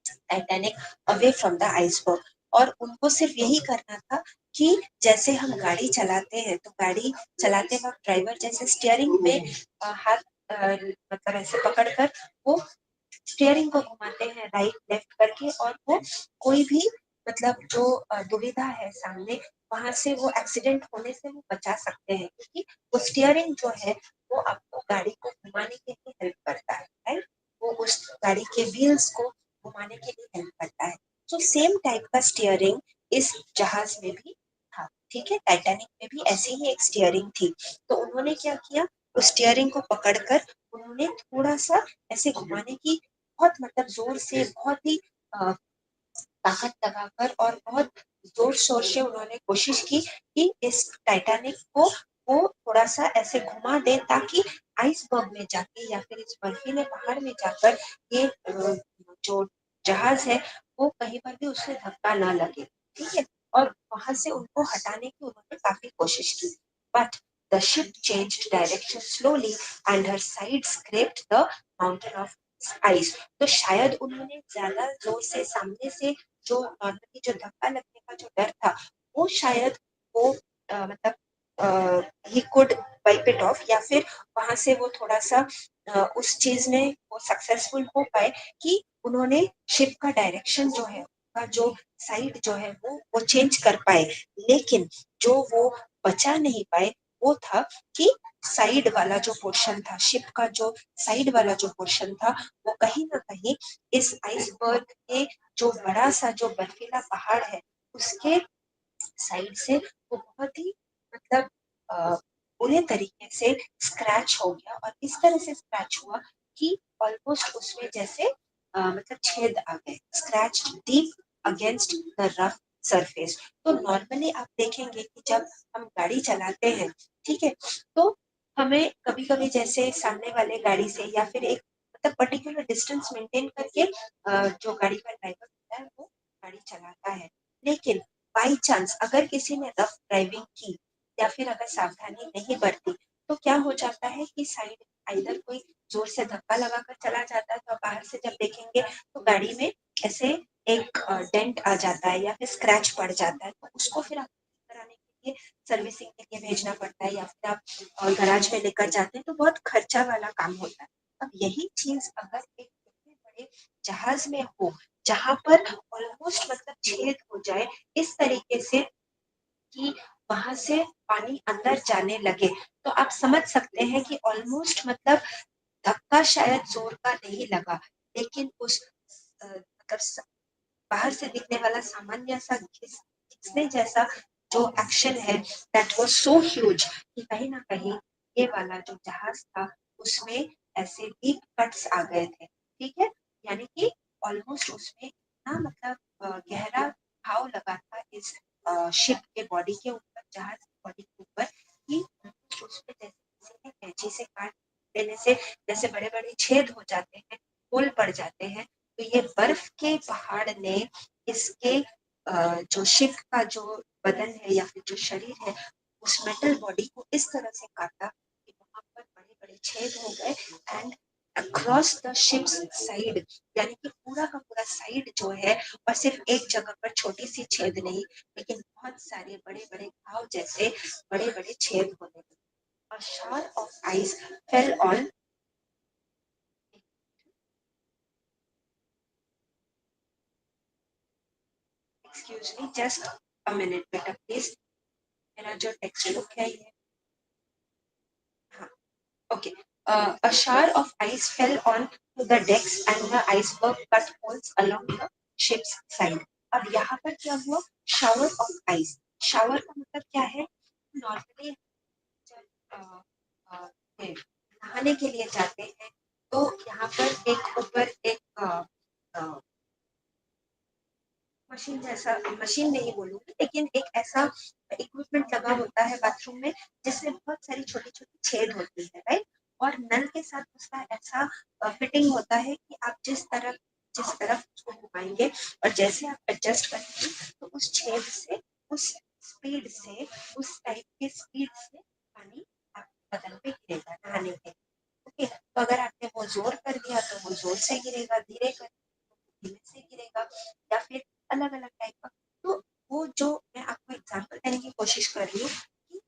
Speaker 1: Titanic away from the iceberg. और उनको सिर्फ यही करना था कि जैसे हम गाड़ी चलाते हैं तो गाड़ी चलाते वक्त ड्राइवर जैसे स्टीयरिंग में हाथ ऐसे पकड़कर वो स्टीयरिंग को घुमाते हैं राइट लेफ्ट करके, और वो कोई भी जो दुविधा है सामने, वहां से वो एक्सीडेंट होने से वो बचा सकते हैं, क्योंकि वो स्टीयरिंग जो है वो आपको गाड़ी को घुमाने के लिए हेल्प करता है, राइट। वो उस गाड़ी के व्हील्स को घुमाने के लिए हेल्प करता है। तो सेम टाइप का स्टीयरिंग इस जहाज में भी था, ठीक है। टाइटैनिक में भी ऐसी ही एक स्टीयरिंग थी। तो उन्होंने क्या किया, उस स्टीयरिंग को पकड़कर उन्होंने थोड़ा सा ऐसे घुमाने की बहुत जोर से, बहुत ही ताकत लगाकर और बहुत जोर शोर से उन्होंने कोशिश की कि इस टाइटैनिक को वो थोड़ा सा ऐसे घुमा दे, ताकि आइसबर्ग में जाके या फिर इस बर्फीले पहाड़ में जाकर ये जो जहाज है वो कहीं पर भी उससे धक्का ना लगे, ठीक है। और वहां से उनको हटाने की उन्होंने काफी कोशिश की, but the ship changed direction slowly and her side scraped the mountain of ice. तो शायद उन्होंने ज्यादा जोर से सामने से जो नॉर्मली जो धक्का लगने का जो डर था, वो शायद वो he could wipe it of, या फिर वहां से वो थोड़ा सा उस चीज में वो सक्सेसफुल हो पाए कि उन्होंने शिप का डायरेक्शन जो है का जो साइड जो है वो चेंज कर पाए, लेकिन जो वो बचा नहीं पाए वो था कि साइड वाला जो पोर्शन था, शिप का जो साइड वाला जो पोर्शन था, वो कहीं ना कहीं इस आइसबर्ग के जो बड़ा सा जो बर्फीला पहाड़ है उसके साइड से वो बहुत ही मतलब बुरे तरीके से स्क्रैच हो गया, और इस तरह से स्क्रैच हुआ कि ऑलमोस्ट उसमें जैसे मतलब छेद आ गए, scratch deep against the rough surface. तो नॉर्मली आप देखेंगे कि जब हम गाड़ी चलाते हैं, ठीक है, तो हमें कभी कभी जैसे सामने वाले गाड़ी से या फिर एक मतलब पर्टिकुलर डिस्टेंस मेंटेन करके जो गाड़ी का ड्राइवर होता है वो गाड़ी चलाता है, लेकिन बाई चांस अगर किसी ने रफ ड्राइविंग की या फिर अगर सावधानी नहीं बरती तो क्या हो जाता है कि साइड इधर कोई जोर से धक्का लगाकर चला जाता है, तो बाहर से जब देखेंगे तो गाड़ी में ऐसे एक डेंट आ जाता है या फिर स्क्रैच पड़ जाता है, तो उसको फिर आप कराने के लिए सर्विसिंग के लिए भेजना पड़ता है या फिर आप गराज में लेकर जाते हैं, तो बहुत खर्चा वाला काम होता है। अब यही चीज अगर एक इतने बड़े जहाज में हो जहां पर ऑलमोस्ट मतलब छेद हो जाए इस तरीके से कि वहां से पानी अंदर जाने लगे, तो आप समझ सकते हैं कि ऑलमोस्ट मतलब धक्का शायद जोर का नहीं लगा, लेकिन उस मतलब बाहर से दिखने वाला सामान्य सा खिसने जैसा जो एक्शन है दैट वाज सो ह्यूज कि कहीं ना कहीं ये वाला जो जहाज था उसमें ऐसे डीप कट्स आ गए थे, ठीक है, यानी कि ऑलमोस्ट उसमें इतना मतलब गहरा घाव लगा था इस शिप के बॉडी के ऊपर, जहाज की बॉडी के ऊपर, कि उसमें जैसे किसी ने कैंची से काट देने से जैसे बड़े बड़े छेद हो जाते हैं, होल पड़ जाते हैं, तो ये बर्फ के पहाड़ ने इसके जो शिप का जो बदन है या फिर जो शरीर है उस मेटल बॉडी को इस तरह से काटा कि वहां पर बड़े बड़े छेद हो गए, and across the ships side, यानी कि पूरा का पूरा साइड जो है, और सिर्फ एक जगह पर छोटी सी छेद नहीं लेकिन बहुत सारे बड़े बड़े घाव जैसे बड़े बड़े छेद होने लगे। A shower of ice fell on, excuse me, just a minute बेटा प्लीज, मेरा जो टेक्स्ट बुक है ये, हाँ, okay. A shower of ice fell on to the decks and the iceberg cut holes along the ship's side. अब यहाँ पर क्या हुआ? Shower of ice. Shower का मतलब क्या है? नॉर्मली जब नहाने के लिए जाते हैं तो यहाँ पर एक ऊपर एक मशीन जैसा, मशीन नहीं बोलूंगी लेकिन एक ऐसा इक्विपमेंट लगा होता है बाथरूम में जिसमें बहुत सारी छोटी छोटी छेद होती है, राइट, और नल के साथ उसका ऐसा फिटिंग होता है कि आप जिस तरफ उसको घुमाएंगे और जैसे आप एडजस्ट करेंगे तो उस छेद से, उस स्पीड से, उस टाइप के स्पीड से पानी आपके बदन पे गिरेगा नहाने के, ओके, तो अगर आपने वो जोर कर दिया तो वो जोर से गिरेगा, धीरे कर धीरे से गिरेगा, या फिर अलग अलग टाइप का। तो वो जो मैं आपको एग्जांपल देने की कोशिश कर रही हूँ कि,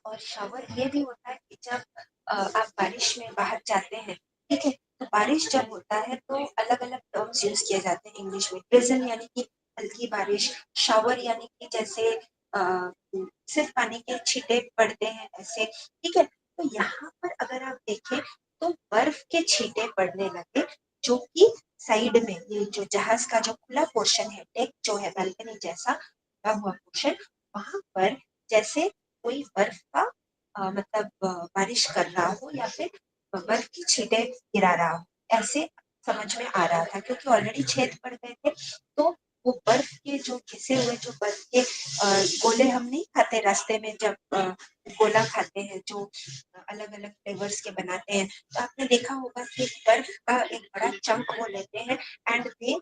Speaker 1: और शावर ये भी होता है कि जब आप बारिश में बाहर जाते हैं, ठीक है, तो बारिश जब होता है तो अलग अलग टर्म्स यूज किए जाते हैं इंग्लिश में, drizzle यानी कि हल्की बारिश, शावर यानी कि जैसे सिर्फ पानी के छींटे पड़ते हैं ऐसे, ठीक है, तो यहाँ पर अगर आप देखें तो बर्फ के छींटे पड़ने लगे, जो कि साइड में ये जो जहाज का जो खुला पोर्शन है, डेक जो है बालकनी जैसा खुला हुआ पोर्शन, वहां पर जैसे कोई बर्फ का मतलब बारिश कर रहा हो या फिर बर्फ की छींटे गिरा रहा हो, ऐसे समझ में आ रहा था क्योंकि ऑलरेडी छेद पड़ गए थे। तो वो बर्फ के जो घिसे हुए जो बर्फ के गोले हम नहीं खाते रास्ते में, जब गोला खाते हैं जो अलग अलग फ्लेवर्स के बनाते हैं, तो आपने देखा होगा कि बर्फ का एक बड़ा चंक वो लेते हैं and they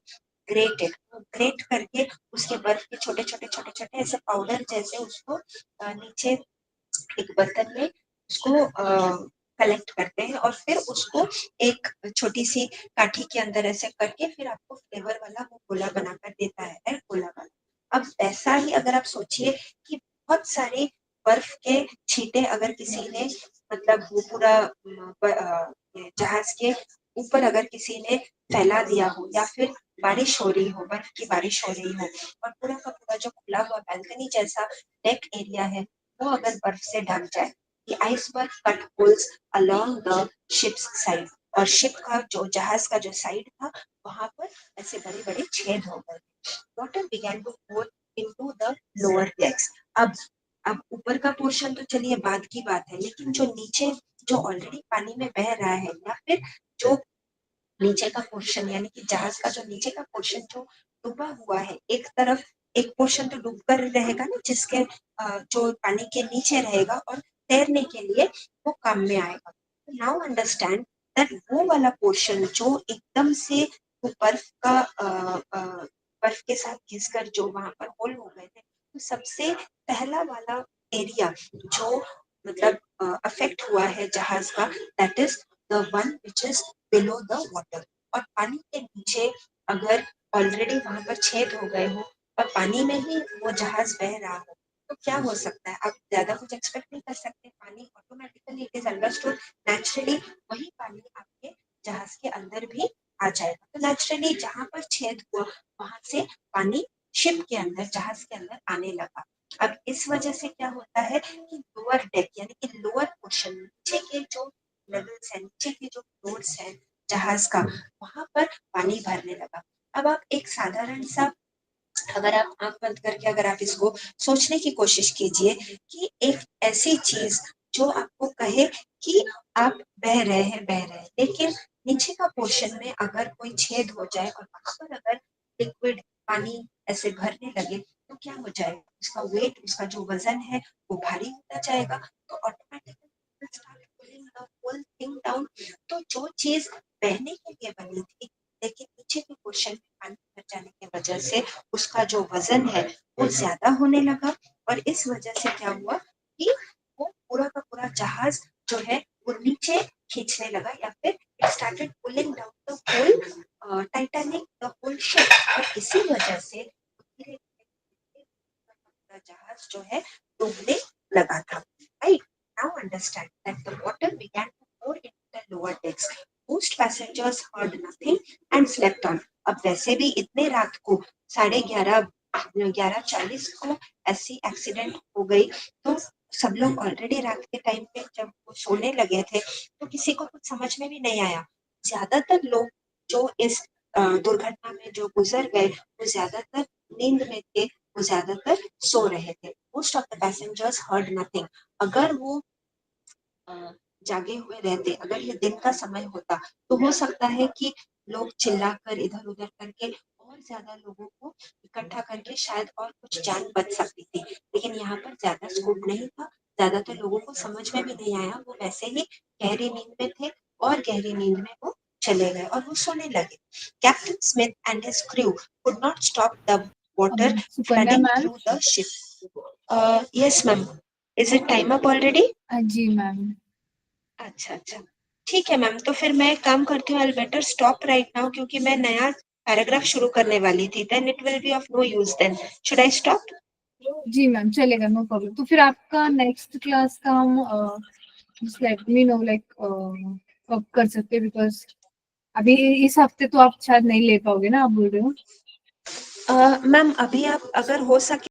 Speaker 1: great it, great करके उसके बर्फ के छोटे छोटे छोटे छोटे ऐसे पाउडर जैसे उसको नीचे एक बर्तन में उसको कलेक्ट करते हैं और फिर उसको एक छोटी सी काठी के अंदर ऐसे करके फिर आपको फ्लेवर वाला वो गोला बनाकर देता है गोला वाला। अब ऐसा ही अगर आप सोचिए कि बहुत सारे बर्फ के छींटे अगर किसी ने मतलब वो पूरा जहाज के ऊपर अगर किसी ने फैला दिया हो या फिर बारिश हो रही हो, बर्फ की बारिश हो रही हो और पूरा का पूरा जो खुला हुआ बैल्कनी जैसा डेक एरिया है वो अगर बर्फ से ढक जाए, the iceberg cut holes along the ship's side और शिप का जो जहाज का जो साइड था वहां पर ऐसे बड़े बड़े छेद हो गए। Water began to pour into the lower decks। अब ऊपर का पोर्शन तो चलिए बाद की बात है, लेकिन जो नीचे जो ऑलरेडी पानी में बह रहा है या फिर जो नीचे का पोर्शन यानी कि जहाज का जो नीचे का पोर्शन जो डूबा हुआ है, एक तरफ एक पोर्शन तो डूब कर रहेगा ना, जिसके जो पानी के नीचे रहेगा और तैरने के लिए वो काम में आएगा। नाउ अंडरस्टैंड दैट वो वाला पोर्शन जो एकदम से वो बर्फ के साथ घिसकर जो वहां पर होल हो गए थे, तो सबसे पहला वाला एरिया जो मतलब अफेक्ट हुआ है जहाज का, that is the one which is below the water. और पानी के नीचे अगर ऑलरेडी वहां पर छेद हो गए हो और पानी में ही वो जहाज बह रहा हो तो क्या हो सकता है, आप ज्यादा कुछ एक्सपेक्ट नहीं कर सकते। पानी automatically it is understood naturally वही पानी आपके जहाज के अंदर भी आ जाएगा। तो नेचुरली जहां पर छेद हुआ वहां से पानी शिप के अंदर जहाज के अंदर आने लगा। अब इस वजह से क्या होता है कि लोअर डेक यानी कि लोअर पोर्शन नीचे के जो लेवल्स है, नीचे के जो फ्लोर्स है जहाज का, वहां पर पानी भरने लगा। अब आप एक साधारण सा अगर आप आंख बंद करके अगर आप इसको सोचने की कोशिश कीजिए कि एक ऐसी चीज जो आपको कहे कि आप बह रहे हैं लेकिन नीचे का पोर्शन में अगर कोई छेद हो जाए और वहां पर अगर लिक्विड पानी ऐसे भरने लगे तो क्या हो जाएगा, उसका वेट उसका जो वजन है वो भारी होता जाएगा। तो ऑटोमेटिकली तो जो चीज बहने के लिए बनी थी लेकिन नीचे के पोर्शन में पानी भर जाने की वजह से उसका जो वजन है वो ज्यादा होने लगा और इस वजह से क्या हुआ कि वो पूरा का पूरा जहाज जो है वो नीचे खींचने लगा या फिर it started pulling down the whole Titanic the whole ship. और इसी वजह से पूरा जहाज जो है डूबने लगा था। Right, now understand that the water began to pour into the lower decks। Most passengers heard nothing and slept on। अब वैसे भी इतने रात को 11:30 को ऐसी एक्सीडेंट हो गई तो सब लोग ऑलरेडी रात के टाइम पे जब वो सोने लगे थे तो किसी को कुछ समझ में भी नहीं आया। ज्यादातर लोग जो इस दुर्घटना में जो गुजर गए वो ज्यादातर नींद में थे, वो ज्यादातर सो रहे थे। Most of the passengers heard nothing. अगर वो जागे हुए रहते, अगर ये दिन का समय होता तो हो सकता है कि लोग चिल्लाकर इधर उधर करके और ज्यादा लोगों को इकट्ठा करके शायद और कुछ जान बच सकती थी, लेकिन यहाँ पर ज्यादा स्कोप नहीं था। ज्यादातर लोगों को समझ में भी नहीं आया, वो वैसे ही गहरी नींद में थे और गहरी नींद में वो चले गए और वो सोने लगे। Captain Smith and his crew could not stop the water
Speaker 2: Sukanya
Speaker 1: flooding
Speaker 2: ma'am.
Speaker 1: through the ship। Yes ma'am, is it time up already?
Speaker 2: जी मैम।
Speaker 1: अच्छा अच्छा, ठीक है मैम, तो फिर मैं काम करती हूँ। I better stop right now क्योंकि मैं नया पैराग्राफ शुरू करने वाली थी। Then it will be of no use. Then should I stop?
Speaker 2: जी मैम चलेगा, नो प्रॉब्लम। तो फिर आपका नेक्स्ट क्लास का हम just let me know like कब कर सकते हैं, बिकॉज अभी इस हफ्ते तो आप शायद नहीं ले पाओगे ना, आप बोल रहे हो।
Speaker 1: मैम अभी आप अगर हो सके